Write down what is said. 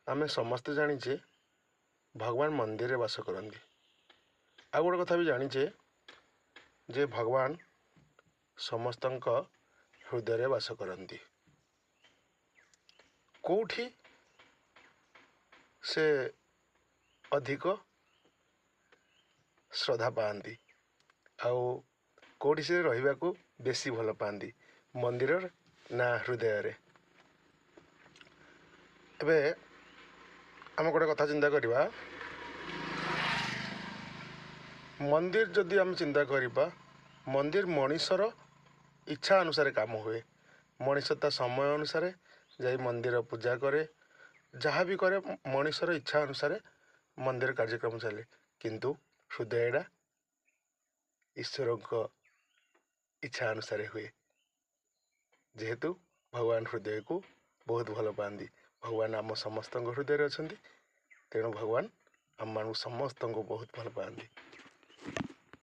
आमे समस्ते जानीचे भगवान मंदिर रे वास करती। आ गोटे कथा भी जानीचे जे भगवान समस्त हृदय रे वास करती। कोठी से अधिक श्रद्धा पाती आउ कोठी से रहिबा को बेसी भल पाती मंदिर ना हृदय रे। एबे आम गोटे कथा चिंता करवा मंदिर जदि आम चिंता करवा मंदिर मनीषर इच्छा अनुसार काम हुए। मनीष ता समय अनुसार जाई मंदिर पूजा करे जहाँ भी करे मनीषर इच्छा अनुसार मंदिर कार्यक्रम चले किंतु हृदयटा ईश्वर इच्छा अनुसार हुए जेहेतु भगवान हृदय को बहुत भल पाती। भगवान आम समस्त हृदय अच्छा तेणु भगवान आम मान समस्त बहुत भल पाती।